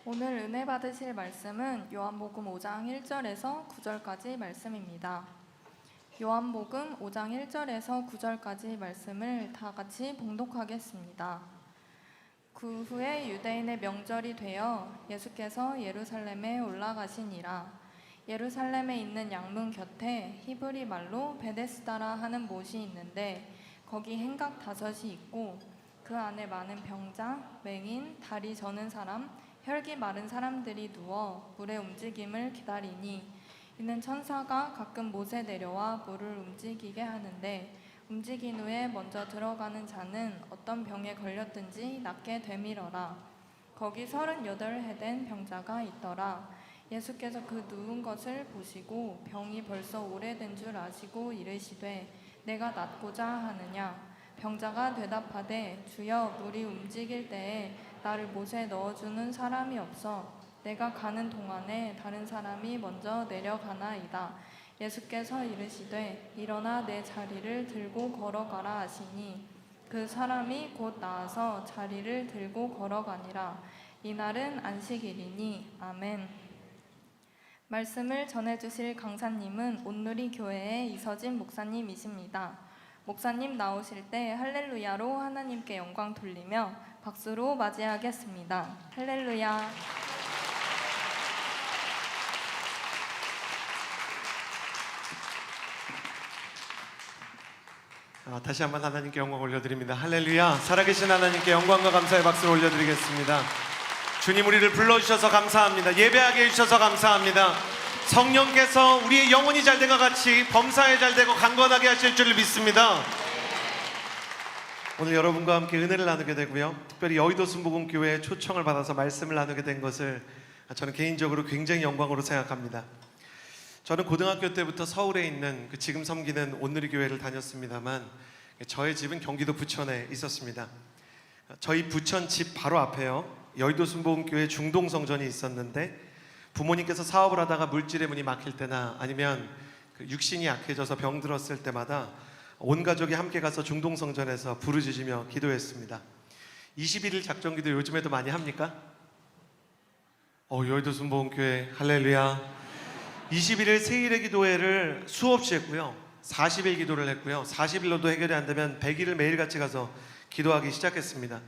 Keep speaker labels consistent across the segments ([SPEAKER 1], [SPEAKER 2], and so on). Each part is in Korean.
[SPEAKER 1] 오늘 은혜 받으실 말씀은 요한복음 5장 1절에서 9절까지 말씀입니다. 요한복음 5장 1절에서 9절까지 말씀을 다 같이 봉독하겠습니다. 그 후에 유대인의 명절이 되어 예수께서 예루살렘에 올라가시니라. 예루살렘에 있는 양문 곁에 히브리 말로 베데스다라 하는 못이 있는데 거기 행각 5이 있고 그 안에 많은 병자, 맹인, 다리 저는 사람, 혈기 마른 사람들이 누워 물의 움직임을 기다리니 이는 천사가 가끔 못에 내려와 물을 움직이게 하는데 움직인 후에 먼저 들어가는 자는 어떤 병에 걸렸든지 낫게 되밀어라. 거기 38해 된 병자가 있더라. 예수께서 그 누운 것을 보시고 병이 벌써 오래된 줄 아시고 이르시되 내가 낫고자 하느냐. 병자가 대답하되 주여 물이 움직일 때에 나를 못에 넣어주는 사람이 없어 내가 가는 동안에 다른 사람이 먼저 내려가나이다. 예수께서 이르시되 일어나 내 자리를 들고 걸어가라 하시니 그 사람이 곧 나아서 자리를 들고 걸어가니라. 이날은 안식일이니. 아멘. 말씀을 전해주실 강사님은 온누리 교회의 이서진 목사님이십니다. 목사님 나오실 때 할렐루야로 하나님께 영광 돌리며 박수로 맞이하겠습니다. 할렐루야.
[SPEAKER 2] 다시 한번 하나님께 영광 올려드립니다. 할렐루야. 살아계신 하나님께 영광과 감사의 박수를 올려드리겠습니다. 주님 우리를 불러주셔서 감사합니다. 예배하게 해주셔서 감사합니다. 성령께서 우리의 영혼이 잘된것 같이 범사에 잘되고 강건하게 하실 줄 믿습니다. 오늘 여러분과 함께 은혜를 나누게 되고요, 특별히 여의도 순복음교회에 초청을 받아서 말씀을 나누게 된 것을 저는 개인적으로 굉장히 영광으로 생각합니다. 저는 고등학교 때부터 서울에 있는 지금 섬기는 온누리 교회를 다녔습니다만 저의 집은 경기도 부천에 있었습니다. 저희 부천 집 바로 앞에요, 여의도 순복음교회 중동성전이 있었는데 부모님께서 사업을 하다가 물질의 문이 막힐 때나 아니면 육신이 약해져서 병들었을 때마다 온 가족이 함께 가서 중동성전에서 부르짖으며 기도했습니다. 21일 작정기도 요즘에도 많이 합니까? 여의도 순복음교회 할렐루야. 21일 세일의 기도회를 수없이 했고요, 40일 기도를 했고요, 40일로도 해결이 안 되면 100일을 매일같이 가서 기도하기 시작했습니다.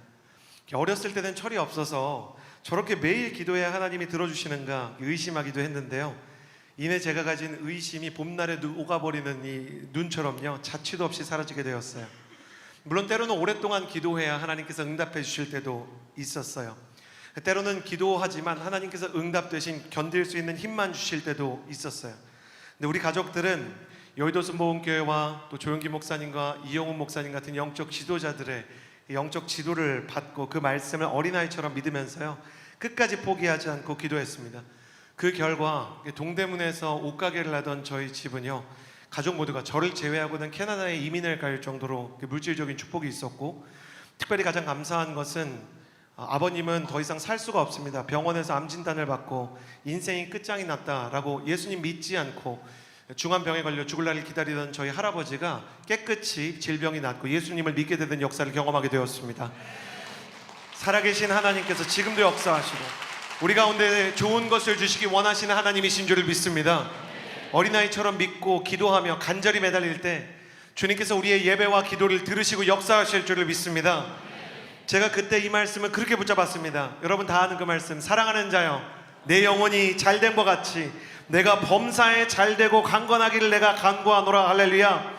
[SPEAKER 2] 어렸을 때는 철이 없어서 저렇게 매일 기도해야 하나님이 들어주시는가 의심하기도 했는데요, 이내 제가 가진 의심이 봄날에 녹아버리는 이 눈처럼요 자취도 없이 사라지게 되었어요. 물론 때로는 오랫동안 기도해야 하나님께서 응답해 주실 때도 있었어요. 때로는 기도하지만 하나님께서 응답 대신 견딜 수 있는 힘만 주실 때도 있었어요. 근데 우리 가족들은 여의도 순복음교회와 또 조용기 목사님과 이영훈 목사님 같은 영적 지도자들의 영적 지도를 받고 그 말씀을 어린아이처럼 믿으면서요 끝까지 포기하지 않고 기도했습니다. 그 결과 동대문에서 옷가게를 하던 저희 집은요, 가족 모두가 저를 제외하고는 캐나다에 이민을 갈 정도로 물질적인 축복이 있었고, 특별히 가장 감사한 것은 아버님은 더 이상 살 수가 없습니다. 병원에서 암 진단을 받고 인생이 끝장이 났다라고 예수님 믿지 않고 중환병에 걸려 죽을 날을 기다리던 저희 할아버지가 깨끗이 질병이 낫고 예수님을 믿게 되는 역사를 경험하게 되었습니다. 살아계신 하나님께서 지금도 역사하시고 우리 가운데 좋은 것을 주시기 원하시는 하나님이신 줄을 믿습니다. 어린아이처럼 믿고 기도하며 간절히 매달릴 때 주님께서 우리의 예배와 기도를 들으시고 역사하실 줄을 믿습니다. 제가 그때 이 말씀을 그렇게 붙잡았습니다. 여러분 다 아는 그 말씀, 사랑하는 자여 내 영혼이 잘된 것 같이 내가 범사에 잘되고 강건하기를 내가 간구하노라. 할렐루야.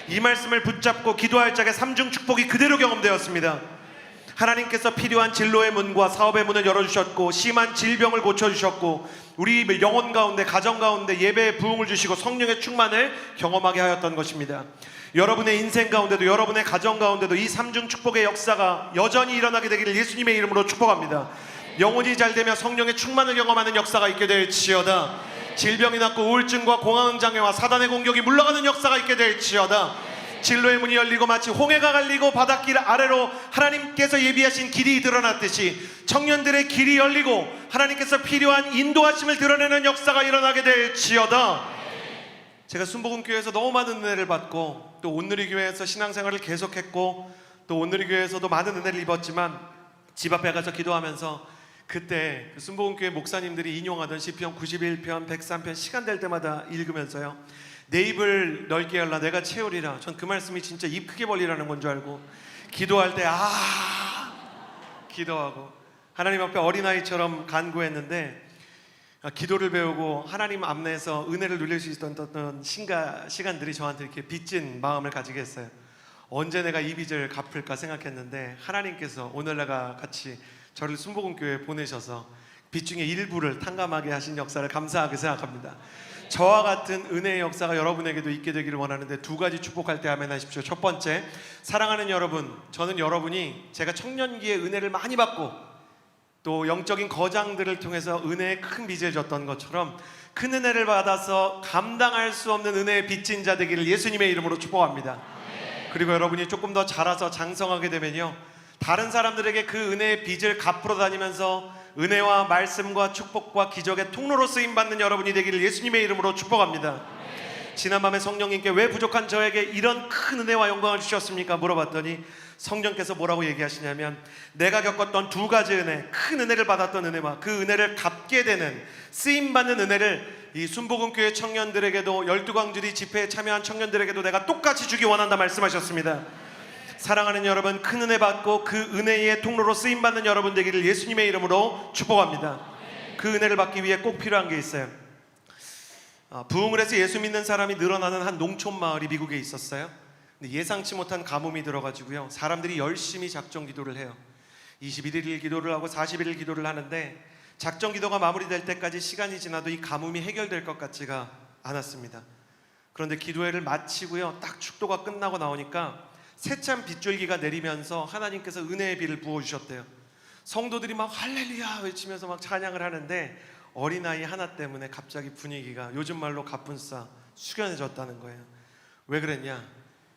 [SPEAKER 2] 이 말씀을 붙잡고 기도할 적에 삼중 축복이 그대로 경험되었습니다. 하나님께서 필요한 진로의 문과 사업의 문을 열어주셨고 심한 질병을 고쳐주셨고 우리 영혼 가운데 가정 가운데 예배의 부흥을 주시고 성령의 충만을 경험하게 하였던 것입니다. 여러분의 인생 가운데도 여러분의 가정 가운데도 이 삼중 축복의 역사가 여전히 일어나게 되기를 예수님의 이름으로 축복합니다. 영혼이 잘되며 성령의 충만을 경험하는 역사가 있게 될지어다. 질병이 낫고 우울증과 공황장애와 사단의 공격이 물러가는 역사가 있게 될지어다. 진로의 문이 열리고 마치 홍해가 갈리고 바닷길 아래로 하나님께서 예비하신 길이 드러났듯이 청년들의 길이 열리고 하나님께서 필요한 인도하심을 드러내는 역사가 일어나게 될지어다. 제가 순복음교회에서 너무 많은 은혜를 받고 또 온누리교회에서 신앙생활을 계속했고 또 온누리교회에서도 많은 은혜를 입었지만 집 앞에 가서 기도하면서 그때 그 순복음교회 목사님들이 인용하던 시편 91편, 103편 시간 될 때마다 읽으면서요, 내 입을 넓게 열라 내가 채우리라. 전 그 말씀이 진짜 입 크게 벌리라는 건 줄 알고 기도할 때 기도하고 하나님 앞에 어린아이처럼 간구했는데, 기도를 배우고 하나님 앞내에서 은혜를 누릴 수 있었던 어떤 시간들이 저한테 이렇게 빚진 마음을 가지게 했어요. 언제 내가 이 빚을 갚을까 생각했는데 하나님께서 오늘날과 같이 저를 순복음교회에 보내셔서 빚 중에 일부를 탕감하게 하신 역사를 감사하게 생각합니다. 저와 같은 은혜의 역사가 여러분에게도 있게 되기를 원하는데 두 가지 축복할 때 아멘 하십시오. 첫 번째, 사랑하는 여러분, 저는 여러분이 제가 청년기에 은혜를 많이 받고 또 영적인 거장들을 통해서 은혜의 큰 빚을 졌던 것처럼 큰 은혜를 받아서 감당할 수 없는 은혜의 빚진 자 되기를 예수님의 이름으로 축복합니다. 그리고 여러분이 조금 더 자라서 장성하게 되면요, 다른 사람들에게 그 은혜의 빚을 갚으러 다니면서 은혜와 말씀과 축복과 기적의 통로로 쓰임받는 여러분이 되기를 예수님의 이름으로 축복합니다. 지난밤에 성령님께 왜 부족한 저에게 이런 큰 은혜와 영광을 주셨습니까? 물어봤더니 성령께서 뭐라고 얘기하시냐면, 내가 겪었던 두 가지 은혜, 큰 은혜를 받았던 은혜와 그 은혜를 갚게 되는 쓰임받는 은혜를 이 순복음교회 청년들에게도, 12광주리 집회에 참여한 청년들에게도 내가 똑같이 주기 원한다 말씀하셨습니다. 사랑하는 여러분, 큰 은혜 받고 그 은혜의 통로로 쓰임받는 여러분 되기를 예수님의 이름으로 축복합니다. 그 은혜를 받기 위해 꼭 필요한 게 있어요. 부흥을 해서 예수 믿는 사람이 늘어나는 한 농촌 마을이 미국에 있었어요. 근데 예상치 못한 가뭄이 들어가지고요, 사람들이 열심히 작정 기도를 해요. 21일 기도를 하고 40일 기도를 하는데 작정 기도가 마무리될 때까지 시간이 지나도 이 가뭄이 해결될 것 같지가 않았습니다. 그런데 기도회를 마치고요, 딱 축도가 끝나고 나오니까 세찬 빗줄기가 내리면서 하나님께서 은혜의 비를 부어주셨대요. 성도들이 막 할렐루야 외치면서 막 찬양을 하는데 어린아이 하나 때문에 갑자기 분위기가 요즘 말로 가뿐싸 숙연해졌다는 거예요. 왜 그랬냐?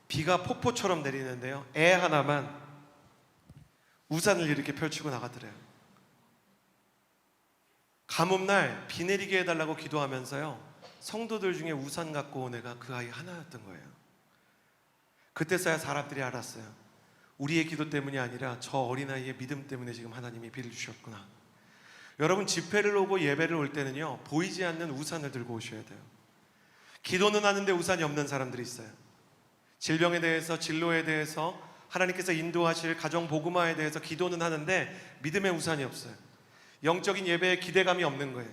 [SPEAKER 2] 비가 폭포처럼 내리는데요, 애 하나만 우산을 이렇게 펼치고 나가더래요. 가뭄날 비 내리게 해달라고 기도하면서요, 성도들 중에 우산 갖고 온 애가 그 아이 하나였던 거예요. 그때서야 사람들이 알았어요. 우리의 기도 때문이 아니라 저 어린아이의 믿음 때문에 지금 하나님이 비를 주셨구나. 여러분, 집회를 오고 예배를 올 때는요, 보이지 않는 우산을 들고 오셔야 돼요. 기도는 하는데 우산이 없는 사람들이 있어요. 질병에 대해서, 진로에 대해서, 하나님께서 인도하실 가정 복음화에 대해서 기도는 하는데 믿음의 우산이 없어요. 영적인 예배에 기대감이 없는 거예요.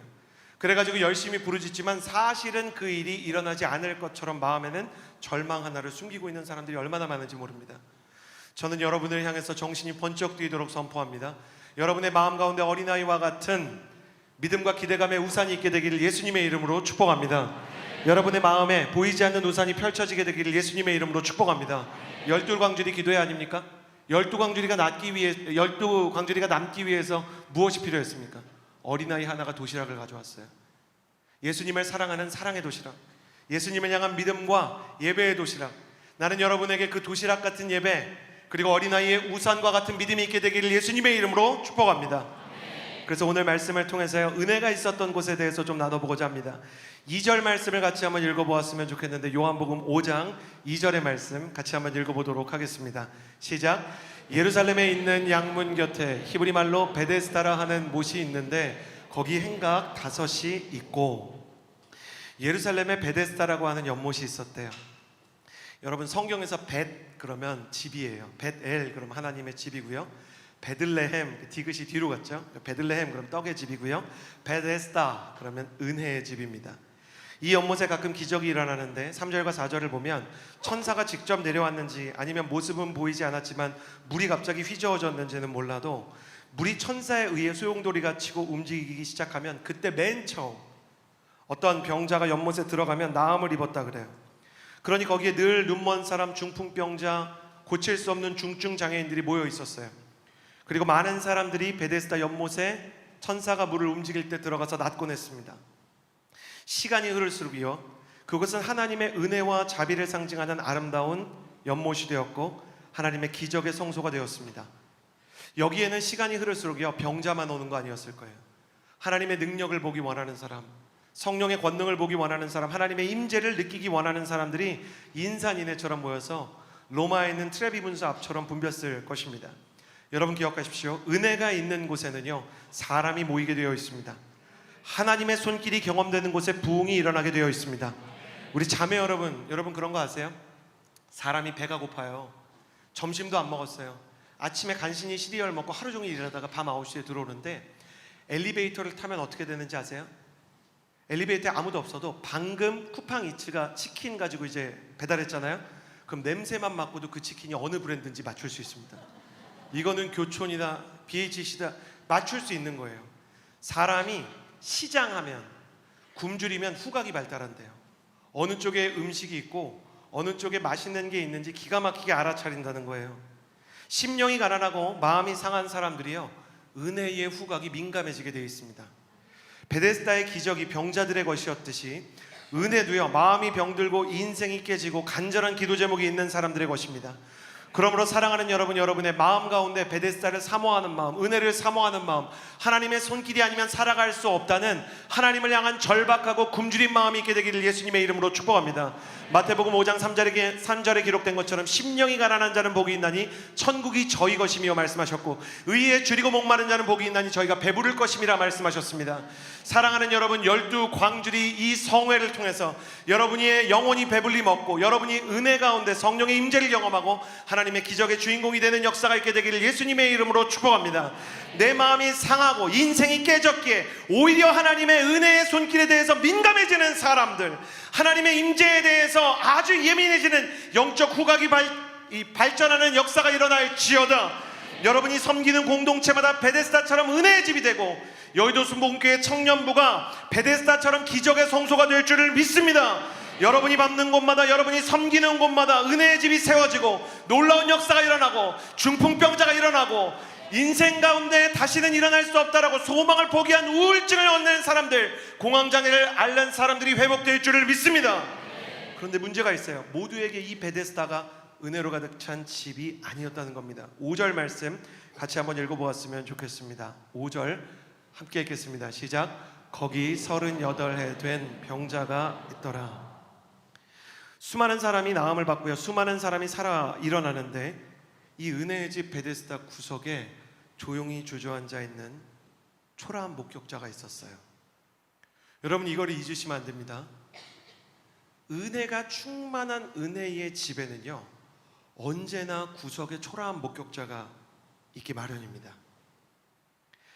[SPEAKER 2] 그래가지고 열심히 부르짖지만 사실은 그 일이 일어나지 않을 것처럼 마음에는 절망 하나를 숨기고 있는 사람들이 얼마나 많은지 모릅니다. 저는 여러분을 향해서 정신이 번쩍 뛰도록 선포합니다. 여러분의 마음 가운데 어린아이와 같은 믿음과 기대감의 우산이 있게 되기를 예수님의 이름으로 축복합니다. 여러분의 마음에 보이지 않는 우산이 펼쳐지게 되기를 예수님의 이름으로 축복합니다. 12광주리 기도회 아닙니까? 12광주리가 남기 위해서 무엇이 필요했습니까? 어린아이 하나가 도시락을 가져왔어요. 예수님을 사랑하는 사랑의 도시락, 예수님을 향한 믿음과 예배의 도시락. 나는 여러분에게 그 도시락 같은 예배, 그리고 어린아이의 우산과 같은 믿음이 있게 되기를 예수님의 이름으로 축복합니다. 그래서 오늘 말씀을 통해서요, 은혜가 있었던 곳에 대해서 좀 나눠보고자 합니다. 2절 말씀을 같이 한번 읽어보았으면 좋겠는데, 요한복음 5장 2절의 말씀 같이 한번 읽어보도록 하겠습니다. 시작. 예루살렘에 있는 양문 곁에 히브리 말로 베데스다라 하는 못이 있는데 거기 행각 5이 있고, 예루살렘에 베데스다라고 하는 연못이 있었대요. 여러분, 성경에서 벳 그러면 집이에요. 벳엘 그럼 하나님의 집이고요. 베들레헴, 디귿이 뒤로 갔죠. 베들레헴 그럼 떡의 집이고요. 베데스다 그러면 은혜의 집입니다. 이 연못에 가끔 기적이 일어나는데 3절과 4절을 보면 천사가 직접 내려왔는지 아니면 모습은 보이지 않았지만 물이 갑자기 휘저어졌는지는 몰라도 물이 천사에 의해 소용돌이가 치고 움직이기 시작하면 그때 맨 처음 어떤 병자가 연못에 들어가면 나음을 입었다 그래요. 그러니 거기에 늘 눈먼 사람, 중풍병자, 고칠 수 없는 중증 장애인들이 모여 있었어요. 그리고 많은 사람들이 베데스다 연못에 천사가 물을 움직일 때 들어가서 낫곤 했습니다. 시간이 흐를수록이요, 그것은 하나님의 은혜와 자비를 상징하는 아름다운 연못이 되었고 하나님의 기적의 성소가 되었습니다. 여기에는 시간이 흐를수록이요, 병자만 오는 거 아니었을 거예요. 하나님의 능력을 보기 원하는 사람, 성령의 권능을 보기 원하는 사람, 하나님의 임재를 느끼기 원하는 사람들이 인산인해처럼 모여서 로마에 있는 트레비 분수 앞처럼 붐볐을 것입니다. 여러분 기억하십시오. 은혜가 있는 곳에는요, 사람이 모이게 되어 있습니다. 하나님의 손길이 경험되는 곳에 부흥이 일어나게 되어 있습니다. 우리 자매 여러분 그런 거 아세요? 사람이 배가 고파요. 점심도 안 먹었어요. 아침에 간신히 시리얼 먹고 하루 종일 일하다가 밤 9시에 들어오는데 엘리베이터를 타면 어떻게 되는지 아세요? 엘리베이터에 아무도 없어도 방금 쿠팡이츠가 치킨 가지고 이제 배달했잖아요. 그럼 냄새만 맡고도 그 치킨이 어느 브랜드인지 맞출 수 있습니다. 이거는 교촌이다, BHC다 맞출 수 있는 거예요. 사람이 시장하면, 굶주리면 후각이 발달한대요. 어느 쪽에 음식이 있고 어느 쪽에 맛있는 게 있는지 기가 막히게 알아차린다는 거예요. 심령이 가난하고 마음이 상한 사람들이요, 은혜의 후각이 민감해지게 되어 있습니다. 베데스다의 기적이 병자들의 것이었듯이 은혜도요, 마음이 병들고 인생이 깨지고 간절한 기도 제목이 있는 사람들의 것입니다. 그러므로 사랑하는 여러분, 여러분의 마음 가운데 베데스다를 사모하는 마음, 은혜를 사모하는 마음, 하나님의 손길이 아니면 살아갈 수 없다는 하나님을 향한 절박하고 굶주린 마음이 있게 되기를 예수님의 이름으로 축복합니다. 마태복음 5장 3절에 기록된 것처럼 심령이 가난한 자는 복이 있나니 천국이 저희 것이며 말씀하셨고, 의에 줄이고 목마른 자는 복이 있나니 저희가 배부를 것임이라 말씀하셨습니다. 사랑하는 여러분, 12 광주리 이 성회를 통해서 여러분이 영혼이 배불리 얻고 여러분이 은혜 가운데 성령의 임재를 경험하고 하나님의 기적의 주인공이 되는 역사가 있게 되기를 예수님의 이름으로 축복합니다. 내 마음이 상하고 인생이 깨졌기에 오히려 하나님의 은혜의 손길에 대해서 민감해지는 사람들, 하나님의 임재에 대해서 아주 예민해지는 영적 후각이 발전하는 역사가 일어날지어다. 여러분이 섬기는 공동체마다 베데스다처럼 은혜의 집이 되고 여의도 순복음교회 청년부가 베데스다처럼 기적의 성소가 될 줄을 믿습니다. 여러분이 밟는 곳마다, 여러분이 섬기는 곳마다 은혜의 집이 세워지고 놀라운 역사가 일어나고 중풍병자가 일어나고 인생 가운데 다시는 일어날 수 없다라고 소망을 포기한 우울증을 얻는 사람들, 공황장애를 앓는 사람들이 회복될 줄을 믿습니다. 그런데 문제가 있어요. 모두에게 이 베데스다가 은혜로 가득 찬 집이 아니었다는 겁니다. 5절 말씀 같이 한번 읽어보았으면 좋겠습니다. 5절 함께 읽겠습니다. 시작. 거기 38해 된 병자가 있더라. 수많은 사람이 나음을 받고요, 수많은 사람이 살아 일어나는데 이 은혜의 집 베데스다 구석에 조용히 주저앉아 있는 초라한 목격자가 있었어요. 여러분, 이걸 잊으시면 안 됩니다. 은혜가 충만한 은혜의 집에는요, 언제나 구석에 초라한 목격자가 있기 마련입니다.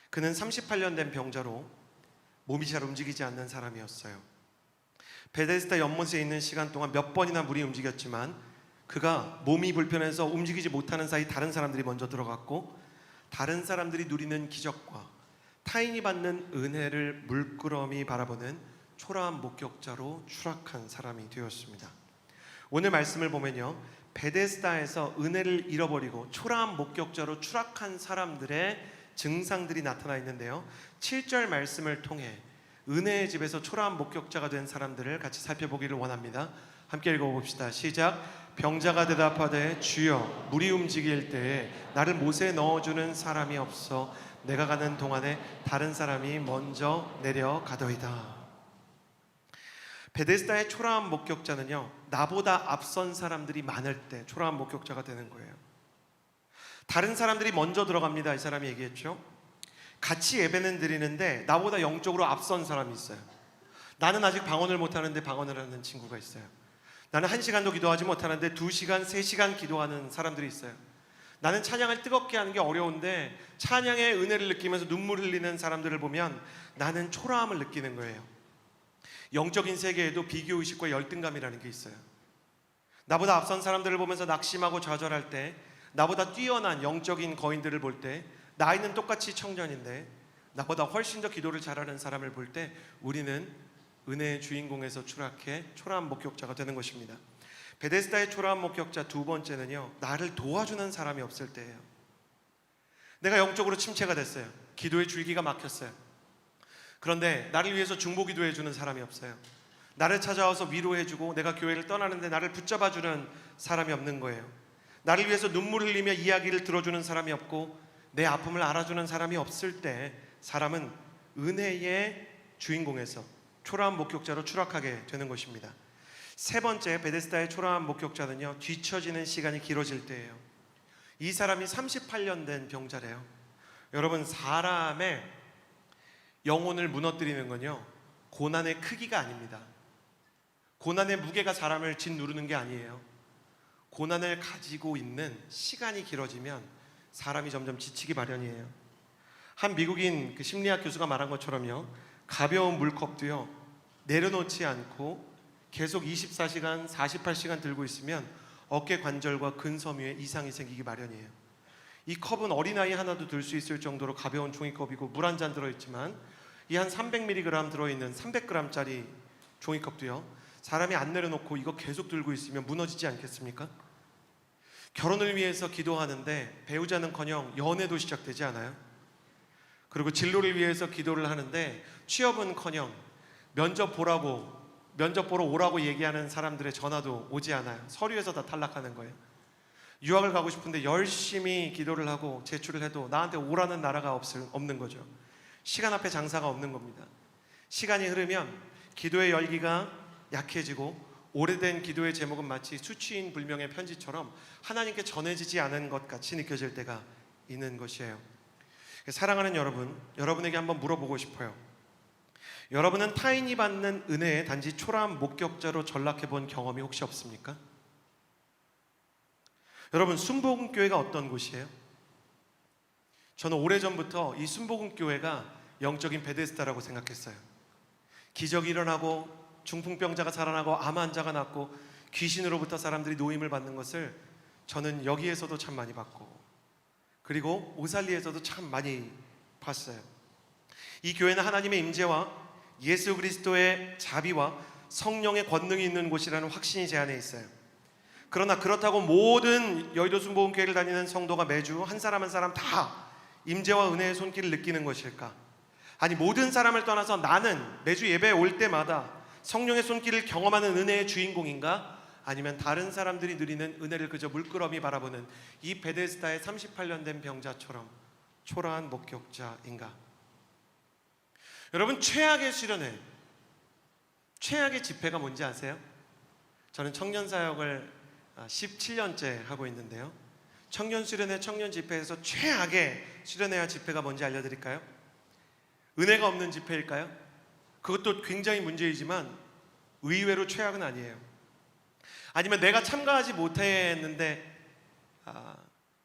[SPEAKER 2] 그는 38년 된 병자로 몸이 잘 움직이지 않는 사람이었어요. 베데스다 연못에 있는 시간 동안 몇 번이나 물이 움직였지만 그가 몸이 불편해서 움직이지 못하는 사이 다른 사람들이 먼저 들어갔고, 다른 사람들이 누리는 기적과 타인이 받는 은혜를 물끄러미 바라보는 초라한 목격자로 추락한 사람이 되었습니다. 오늘 말씀을 보면요, 베데스다에서 은혜를 잃어버리고 초라한 목격자로 추락한 사람들의 증상들이 나타나 있는데요, 7절 말씀을 통해 은혜의 집에서 초라한 목격자가 된 사람들을 같이 살펴보기를 원합니다. 함께 읽어봅시다. 시작. 병자가 대답하되 주여, 물이 움직일 때에 나를 못에 넣어주는 사람이 없어 내가 가는 동안에 다른 사람이 먼저 내려가더이다. 베데스다의 초라한 목격자는요, 나보다 앞선 사람들이 많을 때 초라한 목격자가 되는 거예요. 다른 사람들이 먼저 들어갑니다. 이 사람이 얘기했죠. 같이 예배는 드리는데 나보다 영적으로 앞선 사람이 있어요. 나는 아직 방언을 못하는데 방언을 하는 친구가 있어요. 나는 1시간도 기도하지 못하는데 2시간, 3시간 기도하는 사람들이 있어요. 나는 찬양을 뜨겁게 하는 게 어려운데 찬양의 은혜를 느끼면서 눈물 흘리는 사람들을 보면 나는 초라함을 느끼는 거예요. 영적인 세계에도 비교의식과 열등감이라는 게 있어요. 나보다 앞선 사람들을 보면서 낙심하고 좌절할 때, 나보다 뛰어난 영적인 거인들을 볼 때, 나이는 똑같이 청년인데 나보다 훨씬 더 기도를 잘하는 사람을 볼 때 우리는 은혜의 주인공에서 추락해 초라한 목격자가 되는 것입니다. 베데스다의 초라한 목격자 두 번째는요, 나를 도와주는 사람이 없을 때예요. 내가 영적으로 침체가 됐어요. 기도의 줄기가 막혔어요. 그런데 나를 위해서 중보 기도해 주는 사람이 없어요. 나를 찾아와서 위로해주고 내가 교회를 떠나는데 나를 붙잡아주는 사람이 없는 거예요. 나를 위해서 눈물 흘리며 이야기를 들어주는 사람이 없고 내 아픔을 알아주는 사람이 없을 때 사람은 은혜의 주인공에서 초라한 목격자로 추락하게 되는 것입니다. 세 번째, 베데스다의 초라한 목격자는요, 뒤처지는 시간이 길어질 때예요. 이 사람이 38년 된 병자래요. 여러분, 사람의 영혼을 무너뜨리는 건요, 고난의 크기가 아닙니다. 고난의 무게가 사람을 짓누르는 게 아니에요. 고난을 가지고 있는 시간이 길어지면 사람이 점점 지치기 마련이에요. 한 미국인 심리학 교수가 말한 것처럼요, 가벼운 물컵도요, 내려놓지 않고 계속 24시간, 48시간 들고 있으면 어깨 관절과 근섬유에 이상이 생기기 마련이에요. 이 컵은 어린아이 하나도 들 수 있을 정도로 가벼운 종이컵이고 물 한 잔 들어있지만 이 한 300mg 들어있는 300g짜리 종이컵도요, 사람이 안 내려놓고 이거 계속 들고 있으면 무너지지 않겠습니까? 결혼을 위해서 기도하는데 배우자는커녕 연애도 시작되지 않아요? 그리고 진로를 위해서 기도를 하는데 취업은커녕 면접 보러 오라고 얘기하는 사람들의 전화도 오지 않아요. 서류에서 다 탈락하는 거예요. 유학을 가고 싶은데 열심히 기도를 하고 제출을 해도 나한테 오라는 나라가 없는 거죠. 시간 앞에 장사가 없는 겁니다. 시간이 흐르면 기도의 열기가 약해지고 오래된 기도의 제목은 마치 수치인 불명의 편지처럼 하나님께 전해지지 않은 것 같이 느껴질 때가 있는 것이에요. 사랑하는 여러분, 여러분에게 한번 물어보고 싶어요. 여러분은 타인이 받는 은혜에 단지 초라한 목격자로 전락해 본 경험이 혹시 없습니까? 여러분, 순복음교회가 어떤 곳이에요? 저는 오래전부터 이 순복음교회가 영적인 베데스다라고 생각했어요. 기적이 일어나고 중풍병자가 살아나고 암 환자가 낫고 귀신으로부터 사람들이 노임을 받는 것을 저는 여기에서도 참 많이 봤고, 그리고 오살리에서도 참 많이 봤어요. 이 교회는 하나님의 임재와 예수 그리스도의 자비와 성령의 권능이 있는 곳이라는 확신이 제 안에 있어요. 그러나 그렇다고 모든 여의도 순복음교회를 다니는 성도가 매주 한 사람 한 사람 다 임재와 은혜의 손길을 느끼는 것일까? 아니, 모든 사람을 떠나서 나는 매주 예배에 올 때마다 성령의 손길을 경험하는 은혜의 주인공인가? 아니면 다른 사람들이 누리는 은혜를 그저 물끄러미 바라보는 이 베데스다의 38년 된 병자처럼 초라한 목격자인가? 여러분, 최악의 수련회, 최악의 집회가 뭔지 아세요? 저는 청년 사역을 17년째 하고 있는데요, 청년 수련회, 청년 집회에서 최악의 수련회와 집회가 뭔지 알려드릴까요? 은혜가 없는 집회일까요? 그것도 굉장히 문제이지만 의외로 최악은 아니에요. 아니면 내가 참가하지 못했는데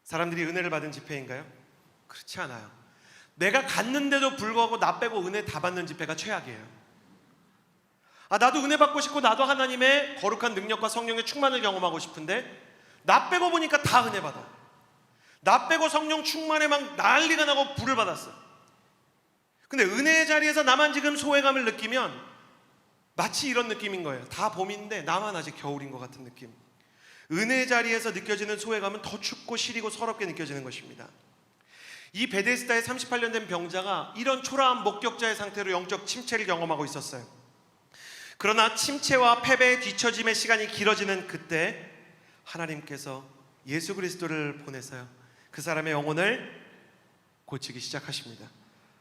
[SPEAKER 2] 사람들이 은혜를 받은 집회인가요? 그렇지 않아요. 내가 갔는데도 불구하고 나 빼고 은혜 다 받는 집회가 최악이에요. 나도 은혜 받고 싶고 나도 하나님의 거룩한 능력과 성령의 충만을 경험하고 싶은데 나 빼고 보니까 다 은혜 받아. 나 빼고 성령 충만에 막 난리가 나고 불을 받았어. 근데 은혜의 자리에서 나만 지금 소외감을 느끼면 마치 이런 느낌인 거예요. 다 봄인데 나만 아직 겨울인 것 같은 느낌. 은혜의 자리에서 느껴지는 소외감은 더 춥고 시리고 서럽게 느껴지는 것입니다. 이 베데스다의 38년 된 병자가 이런 초라한 목격자의 상태로 영적 침체를 경험하고 있었어요. 그러나 침체와 패배의 뒤처짐의 시간이 길어지는 그때 하나님께서 예수 그리스도를 보내서요, 그 사람의 영혼을 고치기 시작하십니다.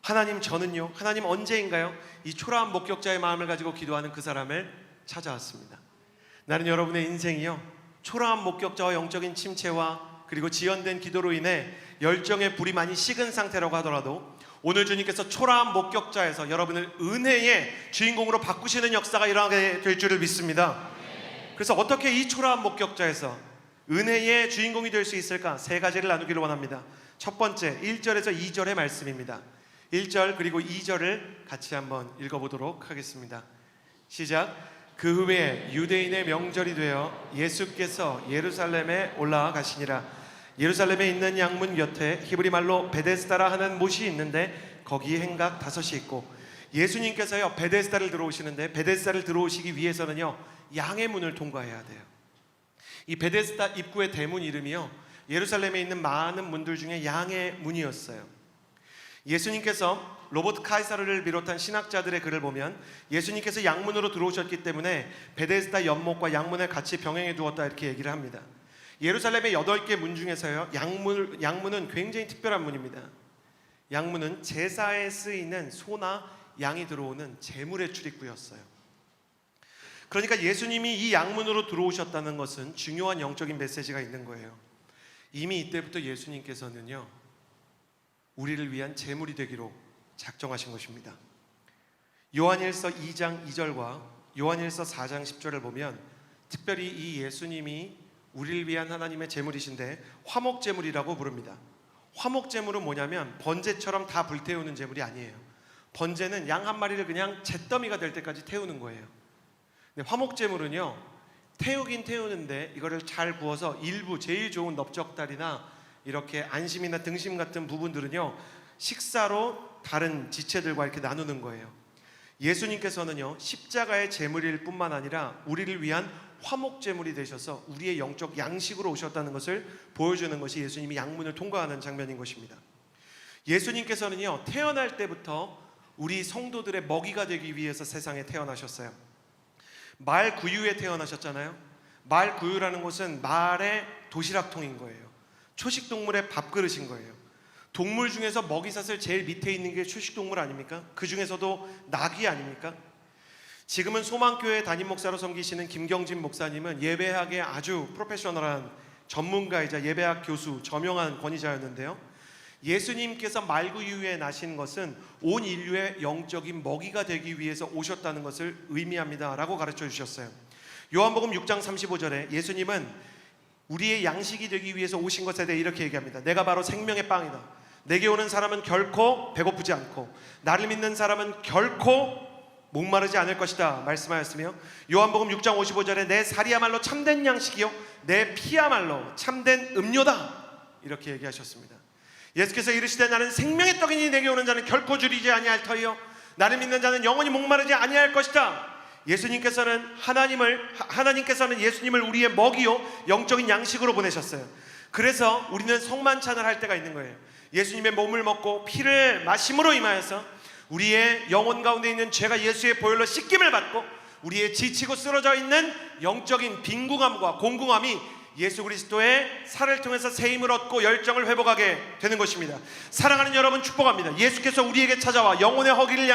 [SPEAKER 2] 하나님, 저는요, 하나님 언제인가요? 이 초라한 목격자의 마음을 가지고 기도하는 그 사람을 찾아왔습니다. 나는 여러분의 인생이요, 초라한 목격자와 영적인 침체와 그리고 지연된 기도로 인해 열정의 불이 많이 식은 상태라고 하더라도 오늘 주님께서 초라한 목격자에서 여러분을 은혜의 주인공으로 바꾸시는 역사가 일어나게 될 줄을 믿습니다. 그래서 어떻게 이 초라한 목격자에서 은혜의 주인공이 될 수 있을까? 세 가지를 나누기를 원합니다. 첫 번째, 1절에서 2절의 말씀입니다. 1절 그리고 2절을 같이 한번 읽어보도록 하겠습니다. 시작. 그 후에 유대인의 명절이 되어 예수께서 예루살렘에 올라가시니라. 예루살렘에 있는 양문 곁에 히브리 말로 베데스다라 하는 못이 있는데 거기에 행각 5이 있고, 예수님께서요 베데스다를 들어오시는데 베데스다를 들어오시기 위해서는요 양의 문을 통과해야 돼요. 이 베데스다 입구의 대문 이름이요 예루살렘에 있는 많은 문들 중에 양의 문이었어요. 예수님께서 로버트 카이사르를 비롯한 신학자들의 글을 보면 예수님께서 양문으로 들어오셨기 때문에 베데스다 연못과 양문을 같이 병행해 두었다 이렇게 얘기를 합니다. 예루살렘의 8개 문 중에서요 양문은 굉장히 특별한 문입니다. 양문은 제사에 쓰이는 소나 양이 들어오는 제물의 출입구였어요. 그러니까 예수님이 이 양문으로 들어오셨다는 것은 중요한 영적인 메시지가 있는 거예요. 이미 이때부터 예수님께서는요, 우리를 위한 제물이 되기로 작정하신 것입니다. 요한일서 2장 2절과 요한일서 4장 10절을 보면 특별히 이 예수님이 우리를 위한 하나님의 제물이신데 화목제물이라고 부릅니다. 화목제물은 뭐냐면 번제처럼 다 불태우는 제물이 아니에요. 번제는 양 한 마리를 그냥 잿더미가 될 때까지 태우는 거예요. 근데 화목제물은요, 태우긴 태우는데 이거를 잘 구워서 일부 제일 좋은 넓적다리나 이렇게 안심이나 등심 같은 부분들은요, 식사로 다른 지체들과 이렇게 나누는 거예요. 예수님께서는요, 십자가의 제물일 뿐만 아니라 우리를 위한 화목제물이 되셔서 우리의 영적 양식으로 오셨다는 것을 보여주는 것이 예수님이 양문을 통과하는 장면인 것입니다. 예수님께서는요, 태어날 때부터 우리 성도들의 먹이가 되기 위해서 세상에 태어나셨어요. 말 구유에 태어나셨잖아요. 말 구유라는 것은 말의 도시락통인 거예요. 초식동물의 밥그릇인 거예요. 동물 중에서 먹이사슬 제일 밑에 있는 게 초식동물 아닙니까? 그 중에서도 낙이 아닙니까? 지금은 소망교회 담임 목사로 섬기시는 김경진 목사님은 예배학의 아주 프로페셔널한 전문가이자 예배학 교수, 저명한 권위자였는데요, 예수님께서 말구유에 나신 것은 온 인류의 영적인 먹이가 되기 위해서 오셨다는 것을 의미합니다 라고 가르쳐 주셨어요. 요한복음 6장 35절에 예수님은 우리의 양식이 되기 위해서 오신 것에 대해 이렇게 얘기합니다. 내가 바로 생명의 빵이다. 내게 오는 사람은 결코 배고프지 않고 나를 믿는 사람은 결코 목마르지 않을 것이다 말씀하였으며, 요한복음 6장 55절에 내 살이야말로 참된 양식이요 내 피야말로 참된 음료다 이렇게 얘기하셨습니다. 예수께서 이르시되 나는 생명의 떡이니 내게 오는 자는 결코 줄이지 아니할 터이요 나를 믿는 자는 영원히 목마르지 아니할 것이다. 하나님께서는 예수님을 우리의 먹이요 영적인 양식으로 보내셨어요. 그래서 우리는 성만찬을 할 때가 있는 거예요. 예수님의 몸을 먹고 피를 마심으로 임하여서 우리의 영혼 가운데 있는 죄가 예수의 보혈로 씻김을 받고 우리의 지치고 쓰러져 있는 영적인 빈궁함과 공궁함이 예수 그리스도의 살을 통해서 새 힘을 얻고 열정을 회복하게 되는 것입니다. 사랑하는 여러분, 축복합니다. 예수께서 우리에게 찾아와 영혼의 허기를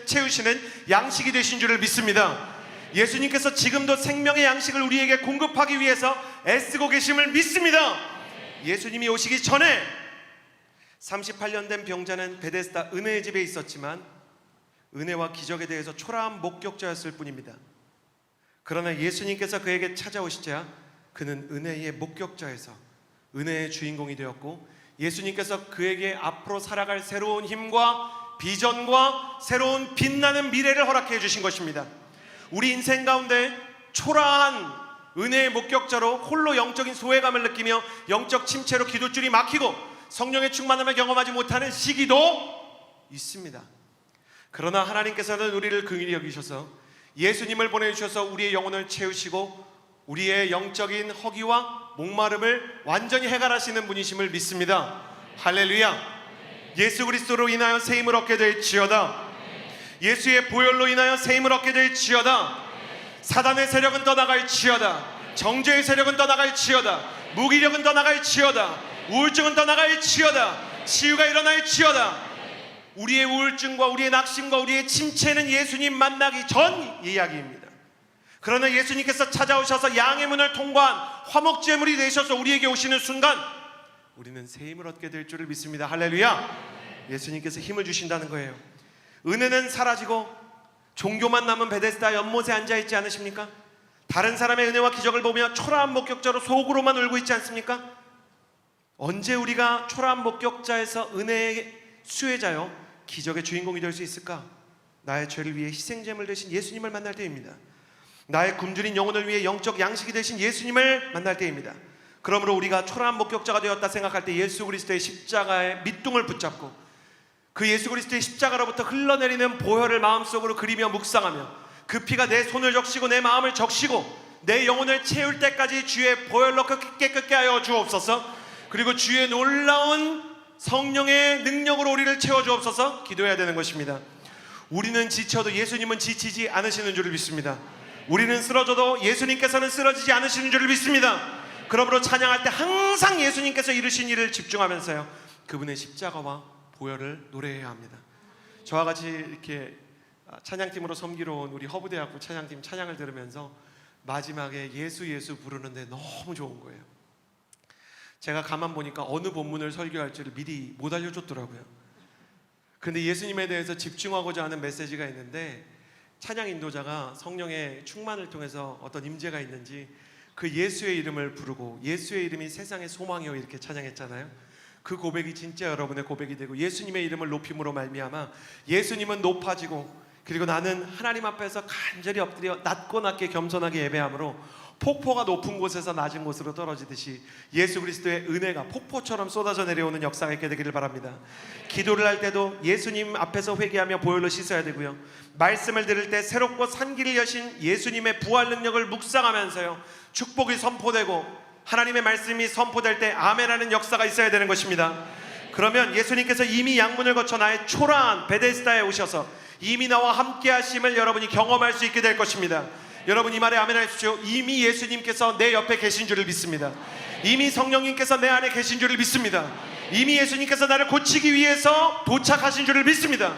[SPEAKER 2] 채우시는 양식이 되신 줄을 믿습니다. 예수님께서 지금도 생명의 양식을 우리에게 공급하기 위해서 애쓰고 계심을 믿습니다. 예수님이 오시기 전에 38년 된 병자는 베데스다 은혜의 집에 있었지만 은혜와 기적에 대해서 초라한 목격자였을 뿐입니다. 그러나 예수님께서 그에게 찾아오시자 그는 은혜의 목격자에서 은혜의 주인공이 되었고, 예수님께서 그에게 앞으로 살아갈 새로운 힘과 비전과 새로운 빛나는 미래를 허락해 주신 것입니다. 우리 인생 가운데 초라한 은혜의 목격자로 홀로 영적인 소외감을 느끼며 영적 침체로 기도줄이 막히고 성령의 충만함을 경험하지 못하는 시기도 있습니다. 그러나 하나님께서는 우리를 긍휼히 여기셔서 예수님을 보내주셔서 우리의 영혼을 채우시고 우리의 영적인 허기와 목마름을 완전히 해결하시는 분이심을 믿습니다. 할렐루야. 예수 그리스도로 인하여 새 힘을 얻게 될지어다. 예수의 보혈로 인하여 새 힘을 얻게 될지어다. 사단의 세력은 떠나갈지어다. 정죄의 세력은 떠나갈지어다. 무기력은 떠나갈지어다. 우울증은 떠나갈지어다. 치유가 일어날지어다. 우리의 우울증과 우리의 낙심과 우리의 침체는 예수님 만나기 전 이야기입니다. 그러나 예수님께서 찾아오셔서 양의 문을 통과한 화목제물이 되셔서 우리에게 오시는 순간 우리는 새 힘을 얻게 될 줄을 믿습니다. 할렐루야. 예수님께서 힘을 주신다는 거예요. 은혜는 사라지고 종교만 남은 베데스다 연못에 앉아있지 않으십니까? 다른 사람의 은혜와 기적을 보며 초라한 목격자로 속으로만 울고 있지 않습니까? 언제 우리가 초라한 목격자에서 은혜의 수혜자요 기적의 주인공이 될 수 있을까? 나의 죄를 위해 희생제물 되신 예수님을 만날 때입니다. 나의 굶주린 영혼을 위해 영적 양식이 되신 예수님을 만날 때입니다. 그러므로 우리가 초라한 목격자가 되었다 생각할 때 예수 그리스도의 십자가의 밑둥을 붙잡고 그 예수 그리스도의 십자가로부터 흘러내리는 보혈을 마음속으로 그리며 묵상하며 그 피가 내 손을 적시고 내 마음을 적시고 내 영혼을 채울 때까지 주의 보혈로 깨끗게 하여 주옵소서. 그리고 주의 놀라운 성령의 능력으로 우리를 채워주옵소서 기도해야 되는 것입니다. 우리는 지쳐도 예수님은 지치지 않으시는 줄을 믿습니다. 우리는 쓰러져도 예수님께서는 쓰러지지 않으시는 줄을 믿습니다. 그러므로 찬양할 때 항상 예수님께서 이루신 일을 집중하면서요 그분의 십자가와 보혈을 노래해야 합니다. 저와 같이 이렇게 찬양팀으로 섬기러 온 우리 허브대학부 찬양팀 찬양을 들으면서 마지막에 예수 예수 부르는데 너무 좋은 거예요. 제가 가만 보니까 어느 본문을 설교할지를 미리 못 알려줬더라고요. 그런데 예수님에 대해서 집중하고자 하는 메시지가 있는데 찬양 인도자가 성령의 충만을 통해서 어떤 임재가 있는지 그 예수의 이름을 부르고 예수의 이름이 세상의 소망이요 이렇게 찬양했잖아요. 그 고백이 진짜 여러분의 고백이 되고 예수님의 이름을 높임으로 말미암아 예수님은 높아지고 그리고 나는 하나님 앞에서 간절히 엎드려 낮고 낮게 겸손하게 예배함으로 폭포가 높은 곳에서 낮은 곳으로 떨어지듯이 예수 그리스도의 은혜가 폭포처럼 쏟아져 내려오는 역사가 있게 되기를 바랍니다. 기도를 할 때도 예수님 앞에서 회개하며 보혈로 씻어야 되고요. 말씀을 들을 때 새롭고 산기를 여신 예수님의 부활 능력을 묵상하면서요. 축복이 선포되고 하나님의 말씀이 선포될 때 아멘하는 역사가 있어야 되는 것입니다. 그러면 예수님께서 이미 양문을 거쳐 나의 초라한 베데스다에 오셔서 이미 나와 함께 하심을 여러분이 경험할 수 있게 될 것입니다. 여러분 이 말에 아멘 하십시오. 이미 예수님께서 내 옆에 계신 줄을 믿습니다. 이미 성령님께서 내 안에 계신 줄을 믿습니다. 이미 예수님께서 나를 고치기 위해서 도착하신 줄을 믿습니다.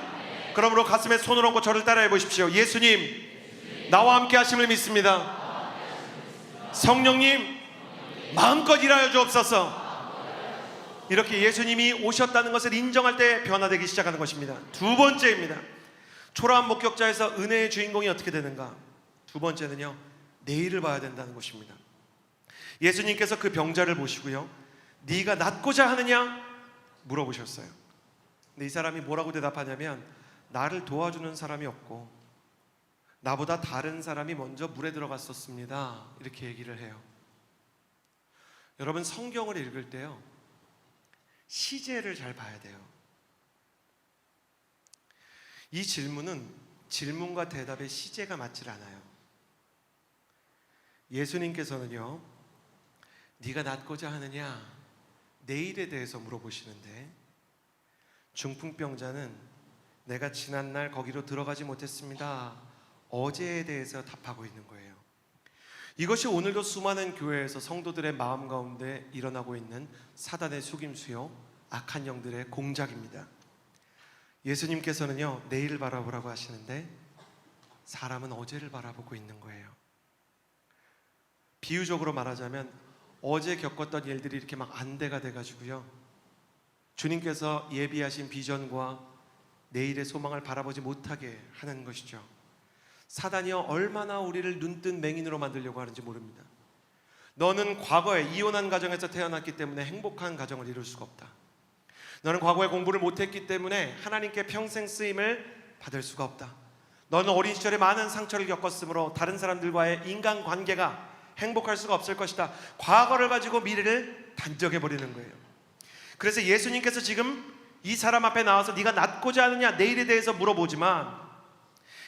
[SPEAKER 2] 그러므로 가슴에 손을 얹고 저를 따라해 보십시오. 예수님 나와 함께 하심을 믿습니다. 성령님 마음껏 일하여 주옵소서. 이렇게 예수님이 오셨다는 것을 인정할 때 변화되기 시작하는 것입니다. 두 번째입니다. 초라한 목격자에서 은혜의 주인공이 어떻게 되는가? 두 번째는요, 내일을 봐야 된다는 것입니다. 예수님께서 그 병자를 보시고요, 네가 낫고자 하느냐? 물어보셨어요. 근데 이 사람이 뭐라고 대답하냐면 나를 도와주는 사람이 없고 나보다 다른 사람이 먼저 물에 들어갔었습니다. 이렇게 얘기를 해요. 여러분 성경을 읽을 때요, 시제를 잘 봐야 돼요. 이 질문은 질문과 대답의 시제가 맞질 않아요. 예수님께서는요, 네가 낫고자 하느냐? 내일에 대해서 물어보시는데 중풍병자는 내가 지난날 거기로 들어가지 못했습니다. 어제에 대해서 답하고 있는 거예요. 이것이 오늘도 수많은 교회에서 성도들의 마음 가운데 일어나고 있는 사단의 속임수요, 악한 영들의 공작입니다. 예수님께서는요, 내일을 바라보라고 하시는데 사람은 어제를 바라보고 있는 거예요. 비유적으로 말하자면 어제 겪었던 일들이 이렇게 막 안대가 돼가지고요, 주님께서 예비하신 비전과 내일의 소망을 바라보지 못하게 하는 것이죠. 사단이요, 얼마나 우리를 눈뜬 맹인으로 만들려고 하는지 모릅니다. 너는 과거에 이혼한 가정에서 태어났기 때문에 행복한 가정을 이룰 수가 없다. 너는 과거에 공부를 못했기 때문에 하나님께 평생 쓰임을 받을 수가 없다. 너는 어린 시절에 많은 상처를 겪었으므로 다른 사람들과의 인간관계가 행복할 수가 없을 것이다. 과거를 가지고 미래를 단정해버리는 거예요. 그래서 예수님께서 지금 이 사람 앞에 나와서 네가 낫고자 하느냐, 내일에 대해서 물어보지만